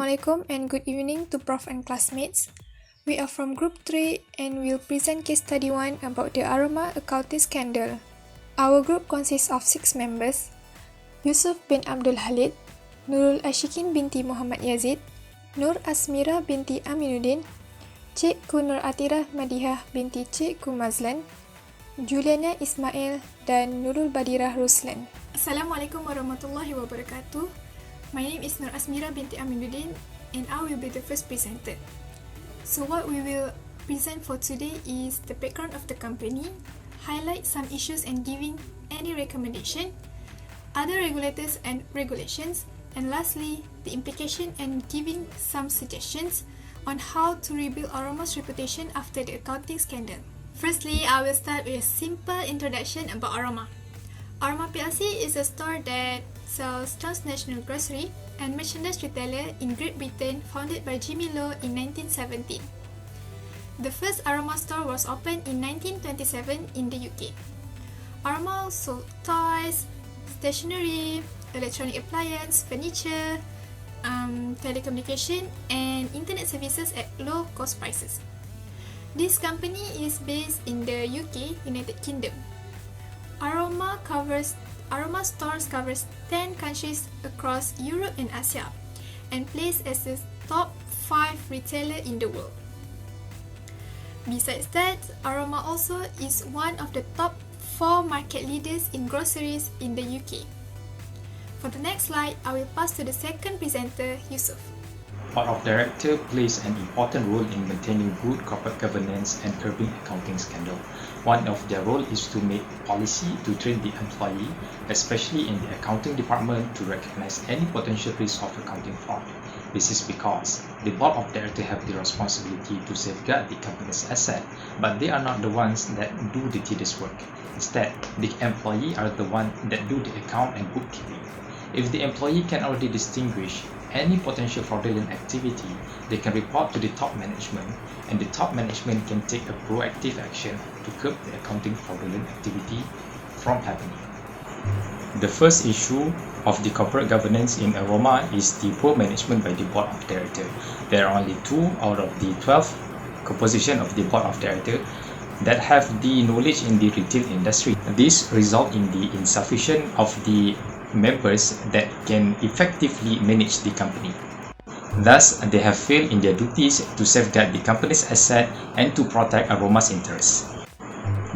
Assalamualaikum and good evening to Prof and classmates. We are from Group 3 and we'll present case study 1 about the aroma accounting scandal. Our group consists of 6 members: Yusuf bin Abdul Halid, Nurul Ashikin binti Muhammad Yazid, Nur Asmira binti Aminuddin, Cikgu Nur Atirah Madihah binti Cikgu Mazlan, Juliana Ismail dan Nurul Badirah Ruslan. Assalamualaikum warahmatullahi wabarakatuh. My name is Nur Asmira binti Aminuddin and I will be the first presenter. So what we will present for today is the background of the company, highlight some issues and giving any recommendation, other regulators and regulations, and lastly, the implication and giving some suggestions on how to rebuild Aroma's reputation after the accounting scandal. Firstly, I will start with a simple introduction about Aroma. Aroma PLC is a store that sells transnational grocery and merchandise retailer in Great Britain founded by Jimmy Lowe in 1917. The first Aroma store was opened in 1927 in the UK. Aroma sold toys, stationery, electronic appliance, furniture, telecommunication and internet services at low cost prices. This company is based in the UK, United Kingdom. Aroma stores covers 10 countries across Europe and Asia and plays as the top 5 retailer in the world. Besides that, Aroma also is one of the top 4 market leaders in groceries in the UK. For the next slide, I will pass to the second presenter, Yusuf. Board of Directors plays an important role in maintaining good corporate governance and curbing accounting scandal. One of their role is to make policy to train the employee, especially in the accounting department, to recognize any potential risk of accounting fraud. This is because the Board of Directors have the responsibility to safeguard the company's asset, but they are not the ones that do the tedious work. Instead, the employee are the ones that do the account and bookkeeping. If the employee can already distinguish any potential fraudulent activity, they can report to the top management, and the top management can take a proactive action to curb the accounting fraudulent activity from happening. The first issue of the corporate governance in Aroma is the poor management by the Board of Directors. There are only 2 out of the 12 composition of the Board of Directors that have the knowledge in the retail industry. This results in the insufficient of the members that can effectively manage the company. Thus, they have failed in their duties to safeguard the company's asset and to protect Aroma's interests.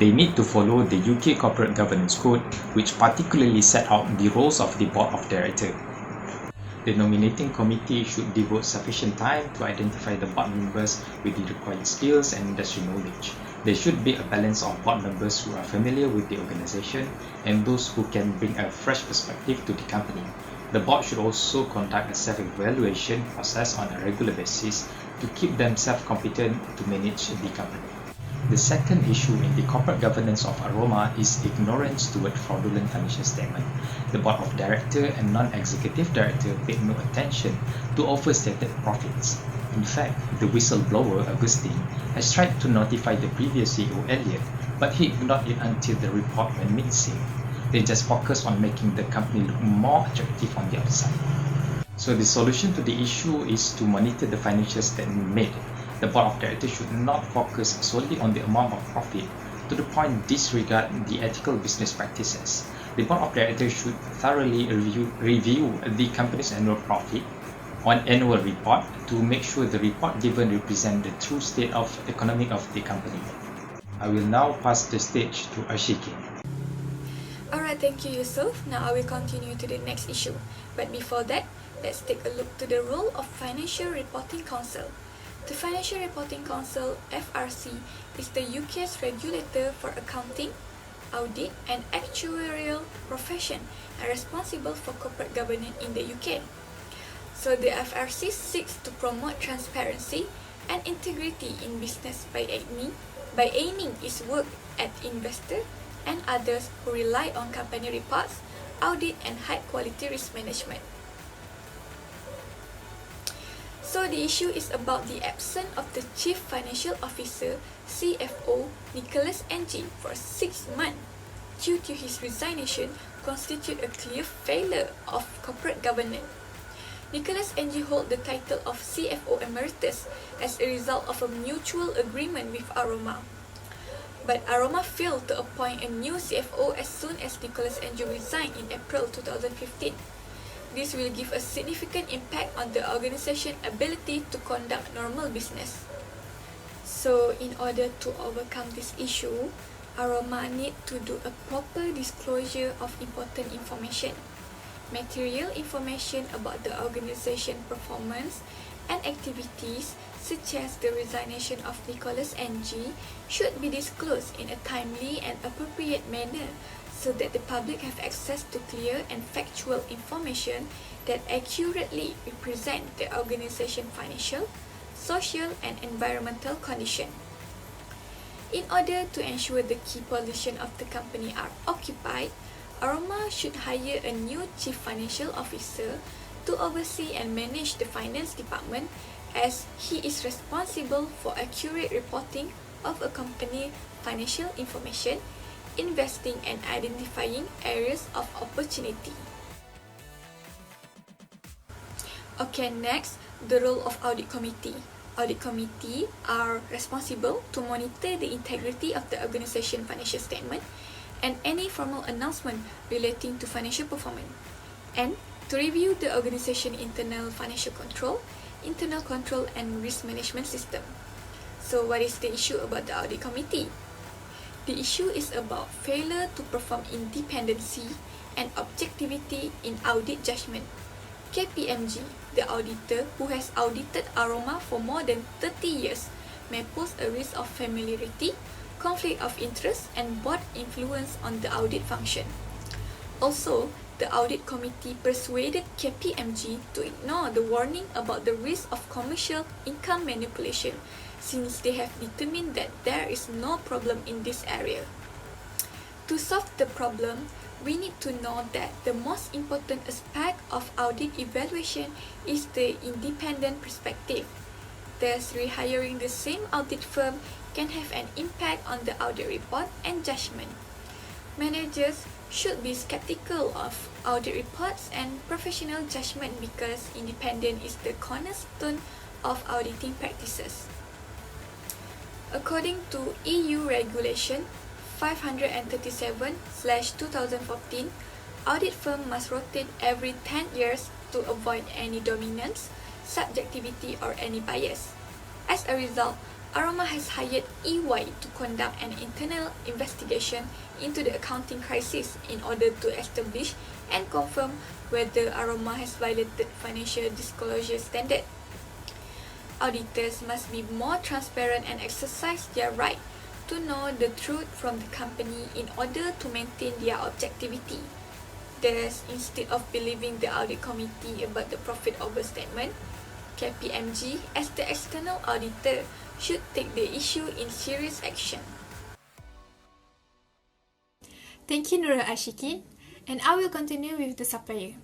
They need to follow the UK Corporate Governance Code, which particularly set out the roles of the Board of Directors. The nominating committee should devote sufficient time to identify the board members with the required skills and industry knowledge. There should be a balance of board members who are familiar with the organization and those who can bring a fresh perspective to the company. The board should also conduct a self-evaluation process on a regular basis to keep themselves competent to manage the company. The second issue in the corporate governance of Aroma is ignorance toward fraudulent financial statement. The Board of Directors and non-executive director paid no attention to overstated profits. In fact, the whistleblower, Augustine, has tried to notify the previous CEO, Elliot, but he ignored it until the report went missing. They just focused on making the company look more attractive on the outside. So the solution to the issue is to monitor the financial statement made. The Board of Directors should not focus solely on the amount of profit to the point disregard the ethical business practices. The Board of Directors should thoroughly review the company's annual profit on annual report to make sure the report given represent the true state of economic of the company. I will now pass the stage to Ashikin. Alright, thank you Yusuf. Now I will continue to the next issue. But before that, let's take a look to the role of Financial Reporting Council. The Financial Reporting Council, FRC, is the UK's regulator for accounting, audit and actuarial profession and responsible for corporate governance in the UK. So the FRC seeks to promote transparency and integrity in business by aiming its work at investors and others who rely on company reports, audit and high quality risk management. So the issue is about the absence of the Chief Financial Officer, CFO, Nicholas Ng for 6 months due to his resignation constitute a clear failure of corporate governance. Nicholas and G hold the title of CFO Emeritus as a result of a mutual agreement with Aroma. But Aroma failed to appoint a new CFO as soon as Nicholas and G resigned in April 2015. This will give a significant impact on the organization's ability to conduct normal business. So, in order to overcome this issue, Aroma need to do a proper disclosure of important information. Material information about the organization performance and activities, such as the resignation of Nicholas and G, should be disclosed in a timely and appropriate manner so that the public have access to clear and factual information that accurately represent the organization's financial, social, and environmental condition. In order to ensure the key positions of the company are occupied, Aroma should hire a new Chief Financial Officer to oversee and manage the finance department, as he is responsible for accurate reporting of a company's financial information, investing and identifying areas of opportunity. Okay, next, the role of Audit Committee. Audit Committee are responsible to monitor the integrity of the organization financial statement and any formal announcement relating to financial performance, and to review the organization internal financial control, internal control and risk management system. So what is the issue about the Audit Committee? The issue is about failure to perform independency and objectivity in audit judgment. KPMG, the auditor who has audited Aroma for more than 30 years, may pose a risk of familiarity, conflict of interest, and board influence on the audit function. Also, the Audit Committee persuaded KPMG to ignore the warning about the risk of commercial income manipulation, since they have determined that there is no problem in this area. To solve the problem, we need to know that the most important aspect of audit evaluation is the independent perspective. Thus, rehiring the same audit firm can have an impact on the audit report and judgment. Managers should be skeptical of audit reports and professional judgment because independence is the cornerstone of auditing practices. According to EU Regulation 537/2014, audit firm must rotate every 10 years to avoid any dominance, subjectivity, or any bias. As a result, Aroma has hired EY to conduct an internal investigation into the accounting crisis in order to establish and confirm whether Aroma has violated financial disclosure standard. Auditors must be more transparent and exercise their right to know the truth from the company in order to maintain their objectivity. Thus, instead of believing the audit committee about the profit overstatement, KPMG, as the external auditor, should take the issue in serious action. Thank you, Nurul Ashikin, and I will continue with the supplier.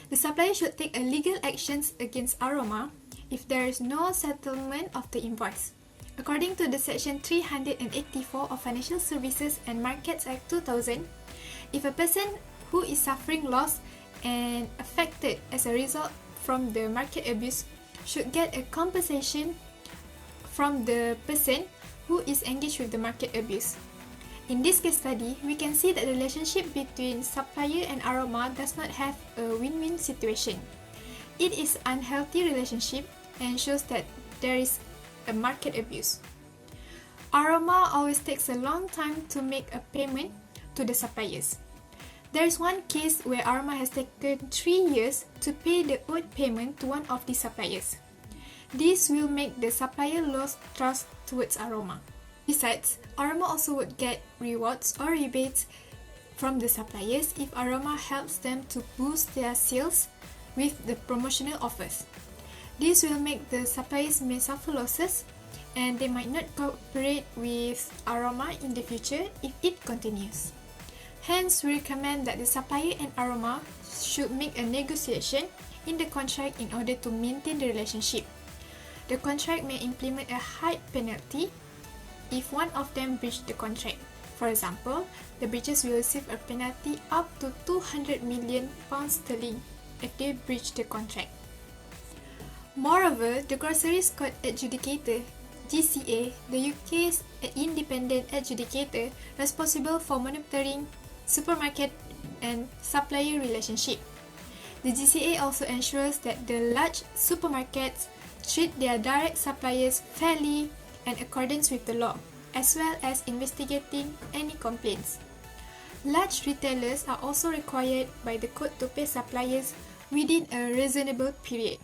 The supplier should take a legal actions against Aroma if there is no settlement of the invoice. According to the Section 384 of Financial Services and Markets Act 2000, if a person who is suffering loss and affected as a result from the market abuse should get a compensation from the person who is engaged with the market abuse. In this case study, we can see that the relationship between supplier and Aroma does not have a win-win situation. It is an unhealthy relationship and shows that there is a market abuse. Aroma always takes a long time to make a payment to the suppliers. There is one case where Aroma has taken 3 years to pay the owed payment to one of the suppliers. This will make the supplier lose trust towards Aroma. Besides, Aroma also would get rewards or rebates from the suppliers if Aroma helps them to boost their sales with the promotional offers. This will make the suppliers may suffer losses and they might not cooperate with Aroma in the future if it continues. Hence, we recommend that the supplier and Aroma should make a negotiation in the contract in order to maintain the relationship. The contract may implement a high penalty if one of them breaches the contract. For example, the breachers will receive a penalty up to £200 million if they breach the contract. Moreover, the Groceries Code Adjudicator (GCA), the UK's independent adjudicator responsible for monitoring supermarket and supplier relationship. The GCA also ensures that the large supermarkets treat their direct suppliers fairly and in accordance with the law, as well as investigating any complaints. Large retailers are also required by the code to pay suppliers within a reasonable period,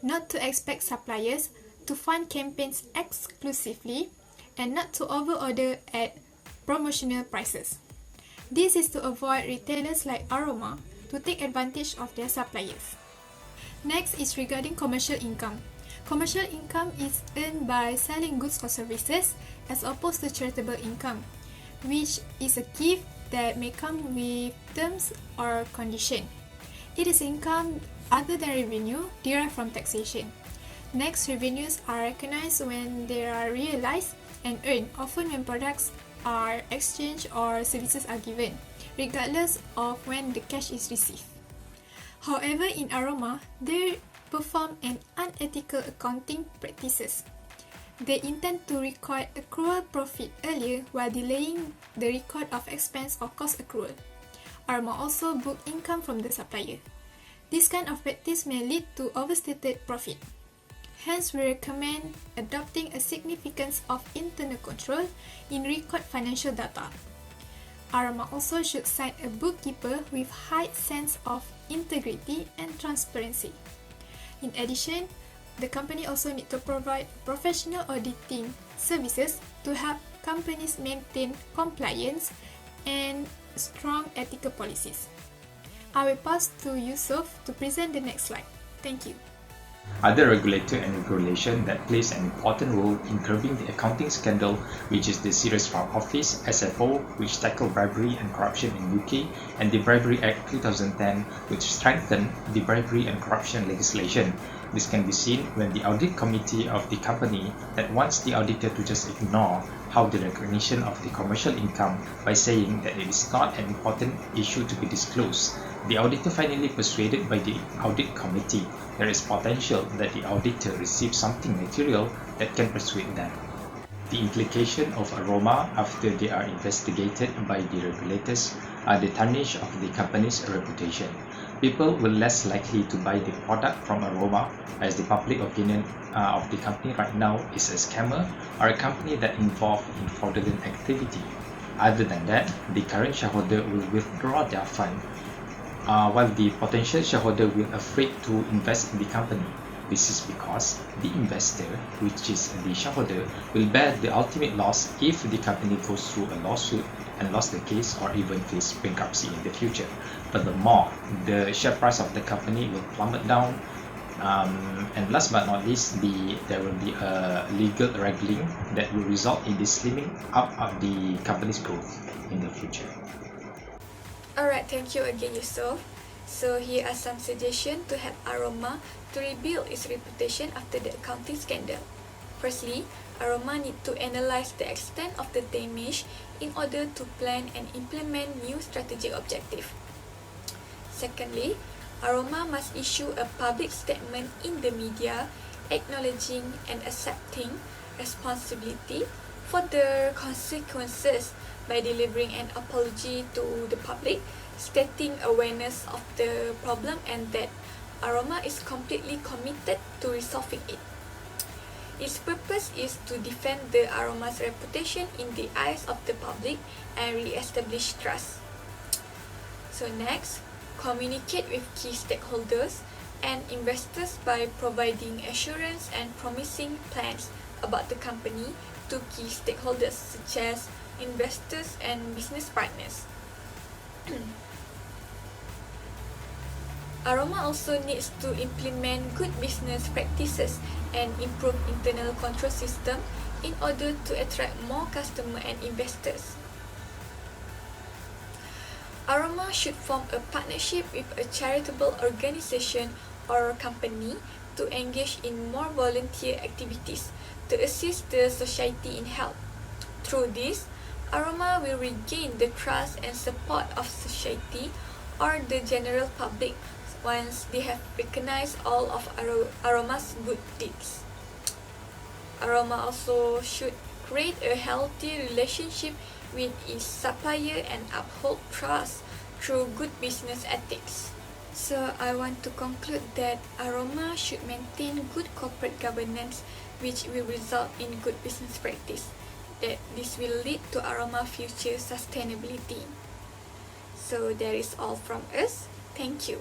not to expect suppliers to fund campaigns exclusively, and not to overorder at promotional prices. This is to avoid retailers like Aroma to take advantage of their suppliers. Next is regarding commercial income. Commercial income is earned by selling goods or services as opposed to charitable income, which is a gift that may come with terms or condition. It is income other than revenue derived from taxation. Next, revenues are recognized when they are realized and earned, often when products are exchanged or services are given, regardless of when the cash is received. However, in Aroma, they perform an unethical accounting practices. They intend to record accrual profit earlier while delaying the record of expense or cost accrual. Aroma also book income from the supplier. This kind of practice may lead to overstated profit. Hence, we recommend adopting a significance of internal control in record financial data. Aroma also should cite a bookkeeper with high sense of integrity and transparency. In addition, the company also needs to provide professional auditing services to help companies maintain compliance and strong ethical policies. I will pass to Yusuf to present the next slide. Thank you. Other regulator and regulation that plays an important role in curbing the accounting scandal, which is the Serious Fraud Office (SFO), which tackle bribery and corruption in UK, and the Bribery Act 2010, which strengthened the bribery and corruption legislation. This can be seen when the audit committee of the company that wants the auditor to just ignore how the recognition of the commercial income by saying that it is not an important issue to be disclosed. The auditor finally persuaded by the audit committee there is potential that the auditor receives something material that can persuade them. The implication of Aroma after they are investigated by the regulators are the tarnish of the company's reputation. People will less likely to buy the product from Aroma, as the public opinion of the company right now is a scammer or a company that involved in fraudulent activity. Other than that, the current shareholder will withdraw their fund, while the potential shareholder will afraid to invest in the company. This is because the investor, which is the shareholder, will bear the ultimate loss if the company goes through a lawsuit and lost the case or even face bankruptcy in the future. Furthermore, the share price of the company will plummet down, and last but not least, there will be a legal wrangling that will result in the slimming up of the company's growth in the future. Alright, thank you again, Yusuf. So here are some suggestions to help Aroma to rebuild its reputation after the accounting scandal. Firstly, Aroma need to analyze the extent of the damage in order to plan and implement new strategic objective. Secondly, Aroma must issue a public statement in the media acknowledging and accepting responsibility for the consequences by delivering an apology to the public, stating awareness of the problem and that Aroma is completely committed to resolving it. Its purpose is to defend the Aroma's reputation in the eyes of the public and re-establish trust. So next, communicate with key stakeholders and investors by providing assurance and promising plans about the company to key stakeholders such as investors and business partners. Aroma also needs to implement good business practices and improve internal control system in order to attract more customers and investors. Aroma should form a partnership with a charitable organization or company to engage in more volunteer activities to assist the society in help. Through this, Aroma will regain the trust and support of society or the general public once they have recognized all of Aroma's good deeds. Aroma also should create a healthy relationship with its supplier and uphold trust through good business ethics. So I want to conclude that Aroma should maintain good corporate governance, which will result in good business practice. That this will lead to Aroma future sustainability. So that is all from us. Thank you.